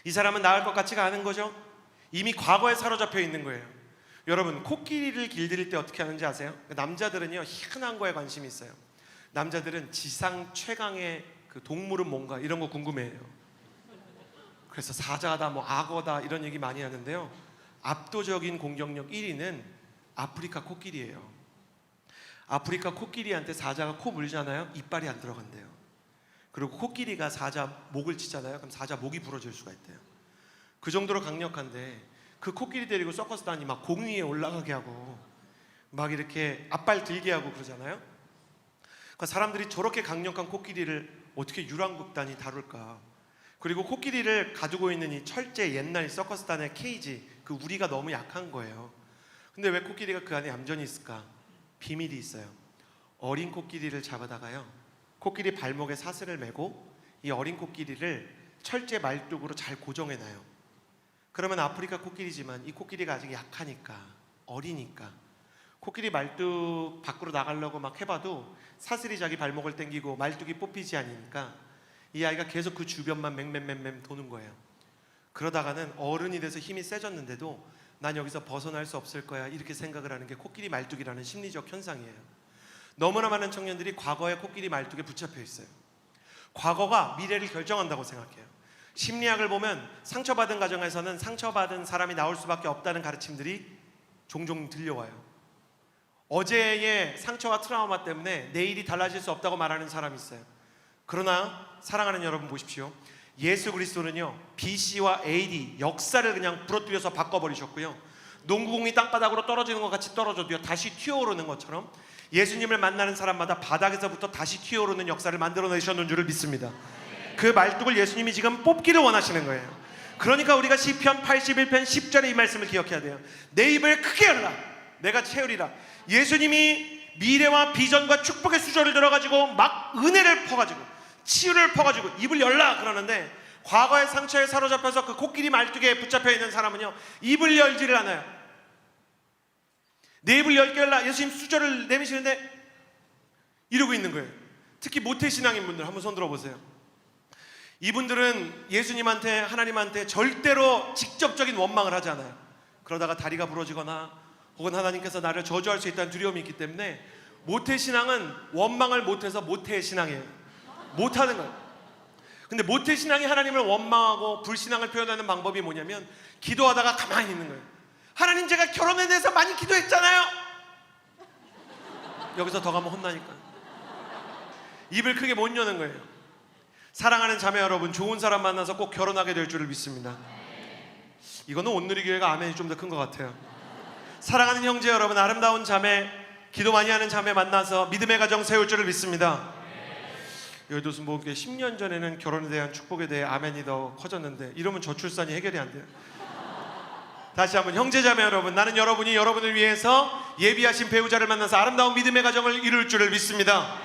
[SPEAKER 2] 이 사람은 나을 것 같지가 않은 거죠. 이미 과거에 사로잡혀 있는 거예요. 여러분 코끼리를 길들일 때 어떻게 하는지 아세요? 남자들은요, 희한한 거에 관심이 있어요. 남자들은 지상 최강의 그 동물은 뭔가 이런 거 궁금해해요. 그래서 사자다, 뭐 악어다 이런 얘기 많이 하는데요, 압도적인 공격력 1위는 아프리카 코끼리예요. 아프리카 코끼리한테 사자가 코 물잖아요, 이빨이 안 들어간대요. 그리고 코끼리가 사자 목을 치잖아요, 그럼 사자 목이 부러질 수가 있대요. 그 정도로 강력한데 그 코끼리 데리고 서커스 단이 막 공 위에 올라가게 하고 막 이렇게 앞발 들게 하고 그러잖아요. 그러니까 사람들이 저렇게 강력한 코끼리를 어떻게 유랑극단이 다룰까? 그리고 코끼리를 가지고 있는 이 철제 옛날 서커스단의 케이지, 그 우리가 너무 약한 거예요. 근데 왜 코끼리가 그 안에 얌전히 있을까? 비밀이 있어요. 어린 코끼리를 잡아다가요, 코끼리 발목에 사슬을 매고 이 어린 코끼리를 철제 말뚝으로 잘 고정해놔요. 그러면 아프리카 코끼리지만 이 코끼리가 아직 약하니까, 어리니까 코끼리 말뚝 밖으로 나가려고 막 해봐도 사슬이 자기 발목을 당기고 말뚝이 뽑히지 않으니까 이 아이가 계속 그 주변만 맹맹맹맹 도는 거예요. 그러다가는 어른이 돼서 힘이 세졌는데도 난 여기서 벗어날 수 없을 거야, 이렇게 생각을 하는 게 코끼리 말뚝이라는 심리적 현상이에요. 너무나 많은 청년들이 과거의 코끼리 말뚝에 붙잡혀 있어요. 과거가 미래를 결정한다고 생각해요. 심리학을 보면 상처받은 가정에서는 상처받은 사람이 나올 수밖에 없다는 가르침들이 종종 들려와요. 어제의 상처와 트라우마 때문에 내일이 달라질 수 없다고 말하는 사람이 있어요. 그러나 사랑하는 여러분 보십시오. 예수 그리스도는요, BC와 AD 역사를 그냥 부러뜨려서 바꿔버리셨고요, 농구공이 땅바닥으로 떨어지는 것 같이 떨어져도요, 다시 튀어오르는 것처럼 예수님을 만나는 사람마다 바닥에서부터 다시 튀어오르는 역사를 만들어내셨는 줄을 믿습니다. 그 말뚝을 예수님이 지금 뽑기를 원하시는 거예요. 그러니까 우리가 시편 81편 10절의 이 말씀을 기억해야 돼요. 내 입을 크게 열라 내가 채우리라. 예수님이 미래와 비전과 축복의 수저를 들어가지고 막 은혜를 퍼가지고 치유를 퍼가지고 입을 열라 그러는데, 과거의 상처에 사로잡혀서 그 코끼리 말뚝에 붙잡혀 있는 사람은요, 입을 열지를 않아요. 내 입을 열게 열라. 예수님 수저를 내미시는데 이러고 있는 거예요. 특히 모태신앙인 분들 한번 손 들어보세요. 이분들은 예수님한테, 하나님한테 절대로 직접적인 원망을 하지 않아요. 그러다가 다리가 부러지거나 혹은 하나님께서 나를 저주할 수 있다는 두려움이 있기 때문에 모태신앙은 원망을 못해서 모태신앙이에요. 못하는 거예요. 근데 모태신앙이 하나님을 원망하고 불신앙을 표현하는 방법이 뭐냐면, 기도하다가 가만히 있는 거예요. 하나님, 제가 결혼에 대해서 많이 기도했잖아요. 여기서 더 가면 혼나니까 입을 크게 못 여는 거예요. 사랑하는 자매 여러분, 좋은 사람 만나서 꼭 결혼하게 될 줄을 믿습니다. 이거는 온누리교회가 아멘이 좀 더 큰 것 같아요. 사랑하는 형제 여러분, 아름다운 자매, 기도 많이 하는 자매 만나서 믿음의 가정 세울 줄을 믿습니다. 여의도 순복음교회 10년 전에는 결혼에 대한 축복에 대해 아멘이 더 커졌는데, 이러면 저출산이 해결이 안 돼요. 다시 한번 형제 자매 여러분, 나는 여러분이 여러분을 위해서 예비하신 배우자를 만나서 아름다운 믿음의 가정을 이룰 줄을 믿습니다.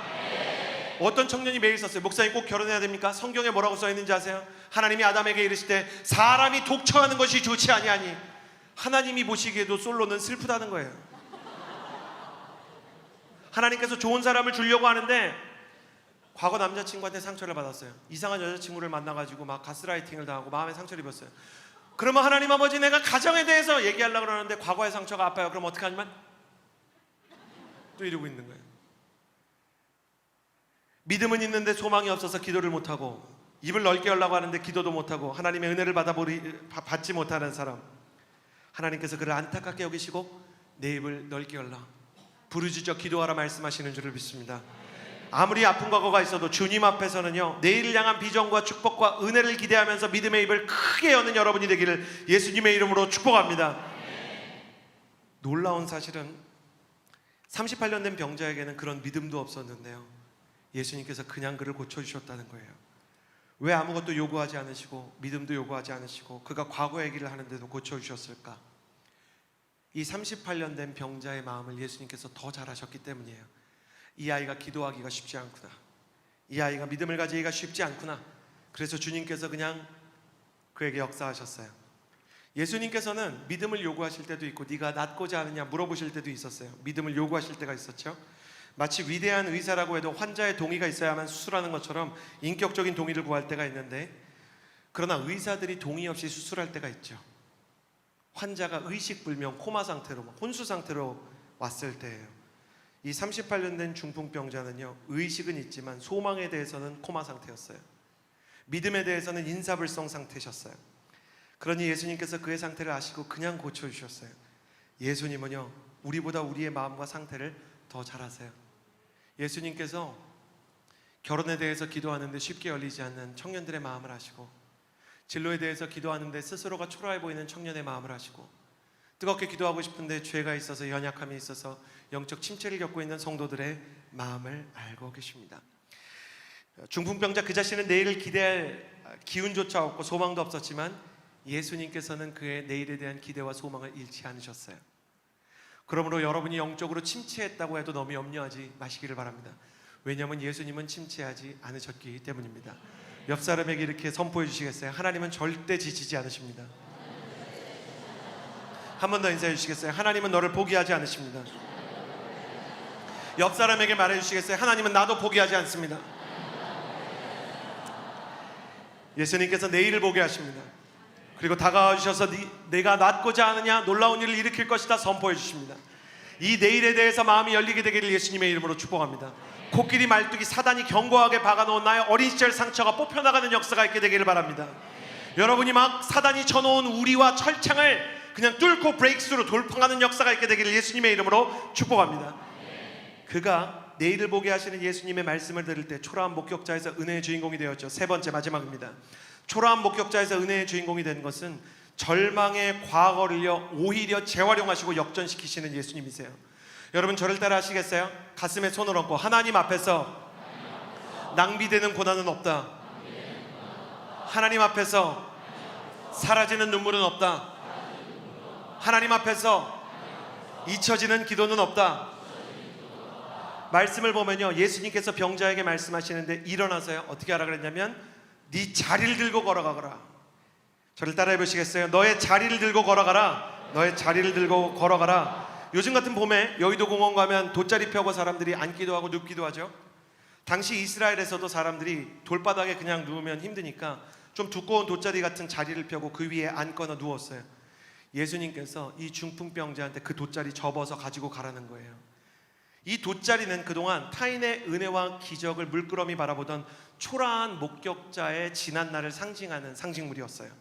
[SPEAKER 2] 어떤 청년이 매일 썼어요. 목사님 꼭 결혼해야 됩니까? 성경에 뭐라고 써있는지 아세요? 하나님이 아담에게 이르실 때 사람이 독처하는 것이 좋지 아니하니, 하나님이 보시기에도 솔로는 슬프다는 거예요. 하나님께서 좋은 사람을 주려고 하는데 과거 남자친구한테 상처를 받았어요. 이상한 여자친구를 만나가지고 막 가스라이팅을 당하고 마음에 상처를 입었어요. 그러면 하나님 아버지, 내가 가정에 대해서 얘기하려고 그러는데 과거의 상처가 아파요. 그럼 어떻게 하냐면 또 이러고 있는 거예요. 믿음은 있는데 소망이 없어서 기도를 못하고, 입을 넓게 열라고 하는데 기도도 못하고, 하나님의 은혜를 받지 못하는 사람, 하나님께서 그를 안타깝게 여기시고 내 입을 넓게 열라, 부르짖어 기도하라 말씀하시는 줄을 믿습니다. 아무리 아픈 과거가 있어도 주님 앞에서는요, 내일을 향한 비전과 축복과 은혜를 기대하면서 믿음의 입을 크게 여는 여러분이 되기를 예수님의 이름으로 축복합니다. 놀라운 사실은 38년 된 병자에게는 그런 믿음도 없었는데요, 예수님께서 그냥 그를 고쳐주셨다는 거예요. 왜 아무것도 요구하지 않으시고 믿음도 요구하지 않으시고 그가 과거 얘기를 하는데도 고쳐주셨을까? 이 38년 된 병자의 마음을 예수님께서 더 잘하셨기 때문이에요. 이 아이가 기도하기가 쉽지 않구나, 이 아이가 믿음을 가지기가 쉽지 않구나. 그래서 주님께서 그냥 그에게 역사하셨어요. 예수님께서는 믿음을 요구하실 때도 있고 네가 낫고자 하느냐 물어보실 때도 있었어요. 믿음을 요구하실 때가 있었죠. 마치 위대한 의사라고 해도 환자의 동의가 있어야만 수술하는 것처럼 인격적인 동의를 구할 때가 있는데, 그러나 의사들이 동의 없이 수술할 때가 있죠. 환자가 의식불명 코마 상태로, 혼수 상태로 왔을 때예요. 이 38년 된 중풍병자는요, 의식은 있지만 소망에 대해서는 코마 상태였어요. 믿음에 대해서는 인사불성 상태셨어요. 그러니 예수님께서 그의 상태를 아시고 그냥 고쳐주셨어요. 예수님은요, 우리보다 우리의 마음과 상태를 더 잘 아세요. 예수님께서 결혼에 대해서 기도하는데 쉽게 열리지 않는 청년들의 마음을 아시고, 진로에 대해서 기도하는데 스스로가 초라해 보이는 청년의 마음을 아시고, 뜨겁게 기도하고 싶은데 죄가 있어서, 연약함이 있어서 영적 침체를 겪고 있는 성도들의 마음을 알고 계십니다. 중풍병자 그 자신은 내일을 기대할 기운조차 없고 소망도 없었지만 예수님께서는 그의 내일에 대한 기대와 소망을 잃지 않으셨어요. 그러므로 여러분이 영적으로 침체했다고 해도 너무 염려하지 마시기를 바랍니다. 왜냐하면 예수님은 침체하지 않으셨기 때문입니다. 옆 사람에게 이렇게 선포해 주시겠어요? 하나님은 절대 지치지 않으십니다. 한 번 더 인사해 주시겠어요? 하나님은 너를 포기하지 않으십니다. 옆 사람에게 말해 주시겠어요? 하나님은 나도 포기하지 않습니다. 예수님께서 내일을 보게 하십니다. 그리고 다가와 주셔서 내가 낫고자 하느냐 놀라운 일을 일으킬 것이다 선포해 주십니다. 이 내일에 대해서 마음이 열리게 되기를 예수님의 이름으로 축복합니다. 코끼리 말뚝이 사단이 견고하게 박아놓은 나의 어린 시절 상처가 뽑혀나가는 역사가 있게 되기를 바랍니다. 여러분이 막 사단이 쳐놓은 우리와 철창을 그냥 뚫고 브레이크스루 돌파하는 역사가 있게 되기를 예수님의 이름으로 축복합니다. 그가 내일을 보게 하시는 예수님의 말씀을 들을 때 초라한 목격자에서 은혜의 주인공이 되었죠. 세 번째, 마지막입니다. 초라한 목격자에서 은혜의 주인공이 된 것은 절망의 과거를요 오히려 재활용하시고 역전시키시는 예수님이세요. 여러분 저를 따라 하시겠어요? 가슴에 손을 얹고 하나님 앞에서 낭비되는 고난은 없다. 하나님 앞에서 사라지는 눈물은 없다. 하나님 앞에서 잊혀지는 기도는 없다. 말씀을 보면요, 예수님께서 병자에게 말씀하시는데 일어나서요 어떻게 하라 그랬냐면 네 자리를 들고 걸어가거라. 저를 따라해 보시겠어요? 너의 자리를 들고 걸어가라. 너의 자리를 들고 걸어가라. 요즘 같은 봄에 여의도 공원 가면 돗자리 펴고 사람들이 앉기도 하고 눕기도 하죠. 당시 이스라엘에서도 사람들이 돌바닥에 그냥 누우면 힘드니까 좀 두꺼운 돗자리 같은 자리를 펴고 그 위에 앉거나 누웠어요. 예수님께서 이 중풍병자한테 그 돗자리 접어서 가지고 가라는 거예요. 이 돗자리는 그동안 타인의 은혜와 기적을 물끄러미 바라보던 초라한 목격자의 지난 날을 상징하는 상징물이었어요.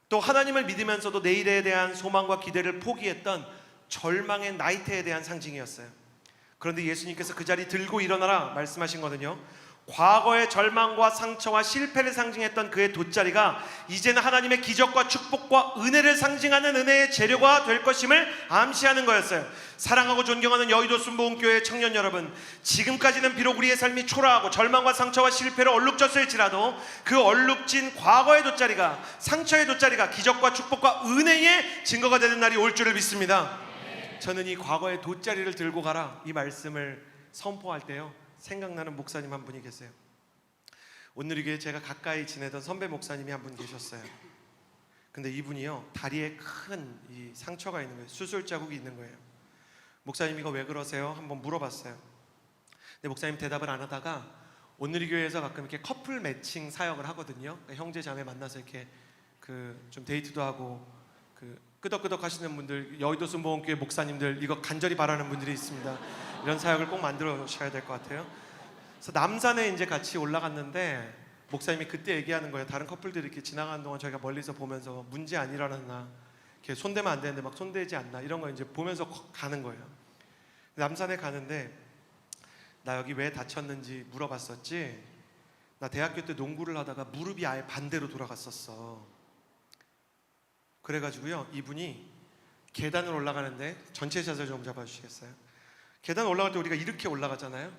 [SPEAKER 2] 또 하나님을 믿으면서도 내일에 대한 소망과 기대를 포기했던 절망의 나이테에 대한 상징이었어요. 그런데 예수님께서 그 자리 들고 일어나라 말씀하신 거는요, 과거의 절망과 상처와 실패를 상징했던 그의 돗자리가 이제는 하나님의 기적과 축복과 은혜를 상징하는 은혜의 재료가 될 것임을 암시하는 거였어요. 사랑하고 존경하는 여의도 순복음교회 청년 여러분, 지금까지는 비록 우리의 삶이 초라하고 절망과 상처와 실패로 얼룩졌을지라도 그 얼룩진 과거의 돗자리가, 상처의 돗자리가 기적과 축복과 은혜의 증거가 되는 날이 올 줄을 믿습니다. 저는 이 과거의 돗자리를 들고 가라 이 말씀을 선포할 때요 생각나는 목사님 한 분이 계세요. 온누리교회에 제가 가까이 지내던 선배 목사님이 한 분 계셨어요. 근데 이분이요 다리에 큰 이 상처가 있는 거예요. 수술 자국이 있는 거예요. 목사님 이거 왜 그러세요? 한번 물어봤어요. 근데 목사님 대답을 안 하다가 온누리교회에서 가끔 이렇게 커플 매칭 사역을 하거든요. 그러니까 형제 자매 만나서 이렇게 좀 데이트도 하고 끄덕끄덕 하시는 분들, 여의도 순복음교회 목사님들 이거 간절히 바라는 분들이 있습니다. 이런 사역을 꼭 만들어 주셔야 될 것 같아요. 그래서 남산에 이제 같이 올라갔는데 목사님이 그때 얘기하는 거예요. 다른 커플들이 이렇게 지나가는 동안 저희가 멀리서 보면서 문제 안 일어났나, 이렇게 손대면 안 되는데 막 손대지 않나 이런 거 이제 보면서 가는 거예요. 남산에 가는데 나 여기 왜 다쳤는지 물어봤었지. 나 대학교 때 농구를 하다가 무릎이 아예 반대로 돌아갔었어. 그래가지고요 이분이 계단을 올라가는데 전체 자세 좀 잡아주시겠어요? 계단 올라갈 때 우리가 이렇게 올라가잖아요.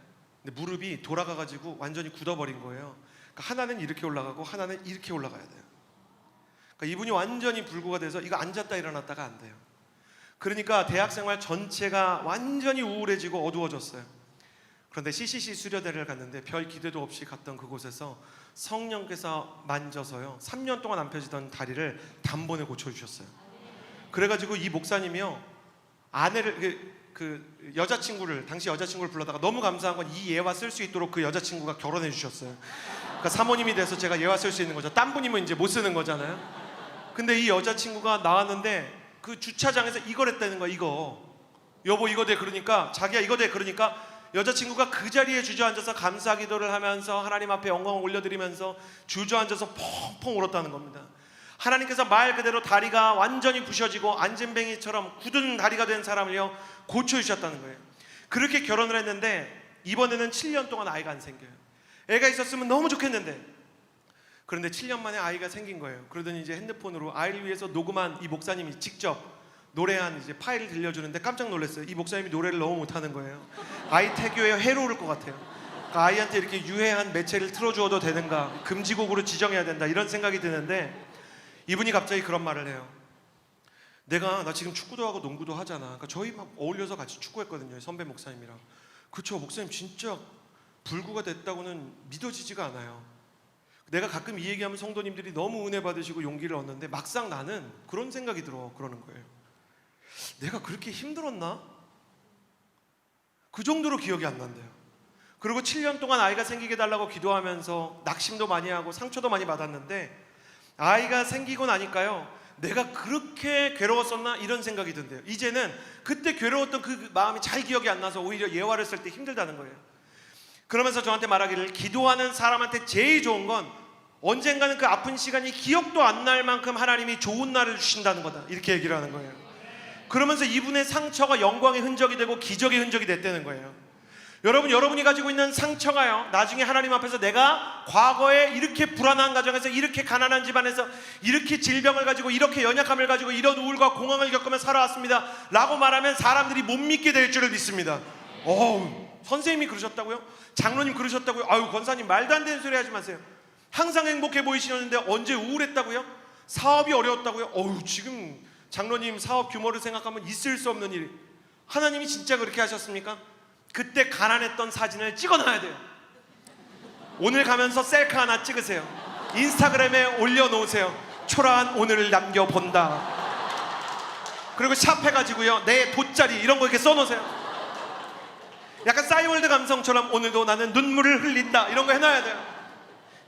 [SPEAKER 2] 근데 무릎이 돌아가가지고 완전히 굳어버린 거예요. 그러니까 하나는 이렇게 올라가고 하나는 이렇게 올라가야 돼요. 그러니까 이분이 완전히 불구가 돼서 이거 앉았다 일어났다가 안 돼요. 그러니까 대학생활 전체가 완전히 우울해지고 어두워졌어요. 그런데 CCC 수련회를 갔는데 별 기대도 없이 갔던 그곳에서 성령께서 만져서요 3년 동안 안 펴지던 다리를 단번에 고쳐주셨어요. 그래가지고 이 목사님이요 아내를 그 여자친구를, 당시 여자친구를 불러다가 너무 감사한 건 이 예화 쓸 수 있도록 그 여자친구가 결혼해 주셨어요. 그러니까 사모님이 돼서 제가 예화 쓸 수 있는 거죠. 딴 분이면 이제 못 쓰는 거잖아요. 근데 이 여자친구가 나왔는데 그 주차장에서 이걸 했다는 거야. 이거 여보 이거 돼. 그러니까 자기야 이거 돼. 그러니까 여자친구가 그 자리에 주저앉아서 감사 기도를 하면서 하나님 앞에 영광을 올려드리면서 주저앉아서 펑펑 울었다는 겁니다. 하나님께서 말 그대로 다리가 완전히 부셔지고 안진뱅이처럼 굳은 다리가 된 사람을요 고쳐주셨다는 거예요. 그렇게 결혼을 했는데 이번에는 7년 동안 아이가 안 생겨요. 애가 있었으면 너무 좋겠는데, 그런데 7년 만에 아이가 생긴 거예요. 그러더니 이제 핸드폰으로 아이를 위해서 녹음한 이 목사님이 직접 노래한 이제 파일을 들려주는데 깜짝 놀랐어요. 이 목사님이 노래를 너무 못하는 거예요. 아이 태교에 해로울 것 같아요. 그러니까 아이한테 이렇게 유해한 매체를 틀어주어도 되는가, 금지곡으로 지정해야 된다 이런 생각이 드는데 이분이 갑자기 그런 말을 해요. 나 지금 축구도 하고 농구도 하잖아. 그러니까 저희 막 어울려서 같이 축구했거든요. 선배 목사님이랑. 그쵸, 목사님 진짜 불구가 됐다고는 믿어지지가 않아요. 내가 가끔 이 얘기하면 성도님들이 너무 은혜 받으시고 용기를 얻는데 막상 나는 그런 생각이 들어. 그러는 거예요. 내가 그렇게 힘들었나? 그 정도로 기억이 안 난대요. 그리고 7년 동안 아이가 생기게 달라고 기도하면서 낙심도 많이 하고 상처도 많이 받았는데 아이가 생기고 나니까요 내가 그렇게 괴로웠었나 이런 생각이 든대요. 이제는 그때 괴로웠던 그 마음이 잘 기억이 안 나서 오히려 예화를 쓸 때 힘들다는 거예요. 그러면서 저한테 말하기를 기도하는 사람한테 제일 좋은 건 언젠가는 그 아픈 시간이 기억도 안 날 만큼 하나님이 좋은 날을 주신다는 거다 이렇게 얘기를 하는 거예요. 그러면서 이분의 상처가 영광의 흔적이 되고 기적의 흔적이 됐다는 거예요. 여러분이 가지고 있는 상처가요, 나중에 하나님 앞에서 내가 과거에 이렇게 불안한 가정에서, 이렇게 가난한 집안에서, 이렇게 질병을 가지고, 이렇게 연약함을 가지고, 이런 우울과 공황을 겪으며 살아왔습니다 라고 말하면 사람들이 못 믿게 될 줄을 믿습니다. 선생님이 그러셨다고요? 장로님 그러셨다고요? 아유, 권사님 말도 안 되는 소리 하지 마세요. 항상 행복해 보이시는데 언제 우울했다고요? 사업이 어려웠다고요? 지금 장로님 사업 규모를 생각하면 있을 수 없는 일. 하나님이 진짜 그렇게 하셨습니까? 그때 가난했던 사진을 찍어놔야 돼요. 오늘 가면서 셀카 하나 찍으세요. 인스타그램에 올려놓으세요. 초라한 오늘을 남겨본다. 그리고 샵 해가지고요, 내 돗자리 이런 거 이렇게 써놓으세요. 약간 싸이월드 감성처럼 오늘도 나는 눈물을 흘린다 이런 거 해놔야 돼요.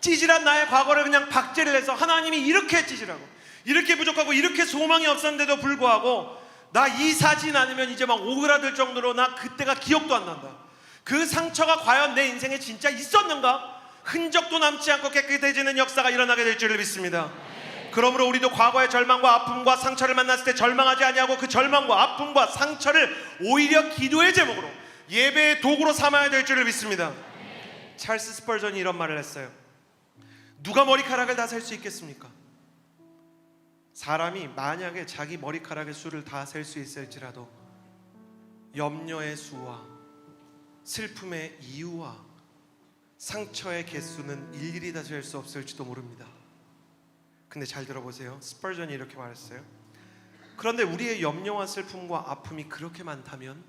[SPEAKER 2] 찌질한 나의 과거를 그냥 박제를 해서 하나님이 이렇게 찌질하고, 이렇게 부족하고, 이렇게 소망이 없었는데도 불구하고 나 이 사진 아니면 이제 막 오그라들 정도로 나 그때가 기억도 안 난다. 그 상처가 과연 내 인생에 진짜 있었는가? 흔적도 남지 않고 깨끗해지는 역사가 일어나게 될 줄을 믿습니다. 그러므로 우리도 과거의 절망과 아픔과 상처를 만났을 때 절망하지 아니하고 그 절망과 아픔과 상처를 오히려 기도의 제목으로, 예배의 도구로 삼아야 될 줄을 믿습니다. 찰스 스펄전이 이런 말을 했어요. 누가 머리카락을 다 셀 수 있겠습니까? 사람이 만약에 자기 머리카락의 수를 다 셀 수 있을지라도 염려의 수와 슬픔의 이유와 상처의 개수는 일일이 다 셀 수 없을지도 모릅니다. 근데 잘 들어보세요. 스펄전이 이렇게 말했어요. 그런데 우리의 염려와 슬픔과 아픔이 그렇게 많다면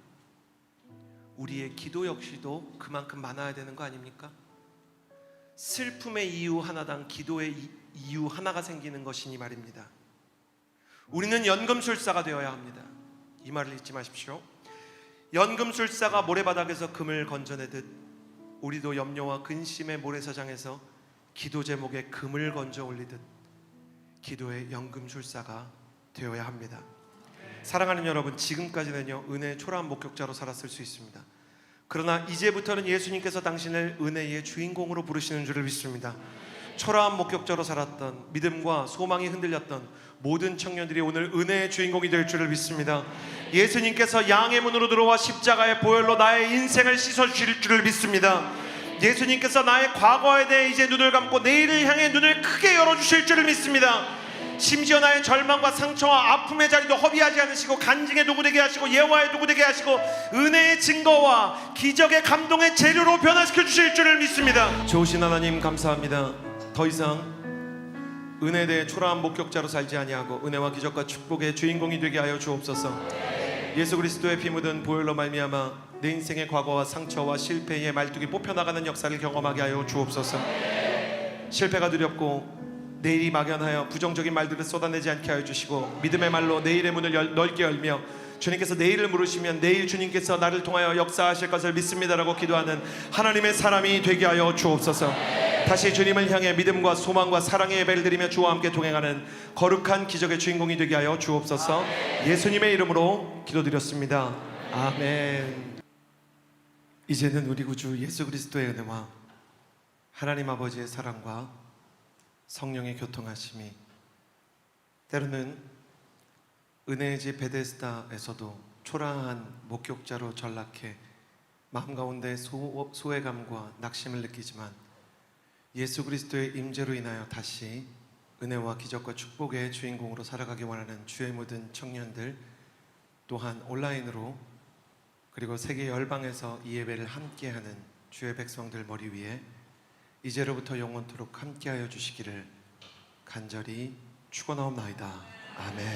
[SPEAKER 2] 우리의 기도 역시도 그만큼 많아야 되는 거 아닙니까? 슬픔의 이유 하나당 기도의 이유 하나가 생기는 것이니 말입니다. 우리는 연금술사가 되어야 합니다. 이 말을 잊지 마십시오. 연금술사가 모래바닥에서 금을 건져내듯 우리도 염려와 근심의 모래사장에서 기도 제목에 금을 건져 올리듯 기도의 연금술사가 되어야 합니다. 사랑하는 여러분, 지금까지는요 은혜의 초라한 목격자로 살았을 수 있습니다. 그러나 이제부터는 예수님께서 당신을 은혜의 주인공으로 부르시는 줄을 믿습니다. 초라한 목격자로 살았던, 믿음과 소망이 흔들렸던 모든 청년들이 오늘 은혜의 주인공이 될 줄을 믿습니다. 예수님께서 양의 문으로 들어와 십자가의 보혈로 나의 인생을 씻어주실 줄을 믿습니다. 예수님께서 나의 과거에 대해 이제 눈을 감고 내일을 향해 눈을 크게 열어주실 줄을 믿습니다. 심지어 나의 절망과 상처와 아픔의 자리도 허비하지 않으시고 간증의 도구 되게 하시고 예화의 도구 되게 하시고 은혜의 증거와 기적의 감동의 재료로 변화시켜 주실 줄을 믿습니다. 좋으신 하나님 감사합니다. 더 이상 은혜에 대해 초라한 목격자로 살지 아니하고 은혜와 기적과 축복의 주인공이 되게 하여 주옵소서. 예수 그리스도의 피 묻은 보혈로 말미암아 내 인생의 과거와 상처와 실패의 말뚝이 뽑혀나가는 역사를 경험하게 하여 주옵소서. 실패가 두렵고 내일이 막연하여 부정적인 말들을 쏟아내지 않게 하여 주시고 믿음의 말로 내일의 문을 넓게 열며 주님께서 내일을 물으시면 내일 주님께서 나를 통하여 역사하실 것을 믿습니다라고 기도하는 하나님의 사람이 되게 하여 주옵소서. 다시 주님을 향해 믿음과 소망과 사랑의 예배를 드리며 주와 함께 동행하는 거룩한 기적의 주인공이 되게 하여 주옵소서. 예수님의 이름으로 기도드렸습니다. 아멘. 이제는 우리 구주 예수 그리스도의 은혜와 하나님 아버지의 사랑과 성령의 교통하심이, 때로는 은혜의 집 베데스다에서도 초라한 목격자로 전락해 마음 가운데 소외감과 낙심을 느끼지만 예수 그리스도의 임재로 인하여 다시 은혜와 기적과 축복의 주인공으로 살아가기 원하는 주의 모든 청년들, 또한 온라인으로 그리고 세계 열방에서 이 예배를 함께하는 주의 백성들 머리 위에 이제로부터 영원토록 함께하여 주시기를 간절히 축원하옵나이다. 아멘.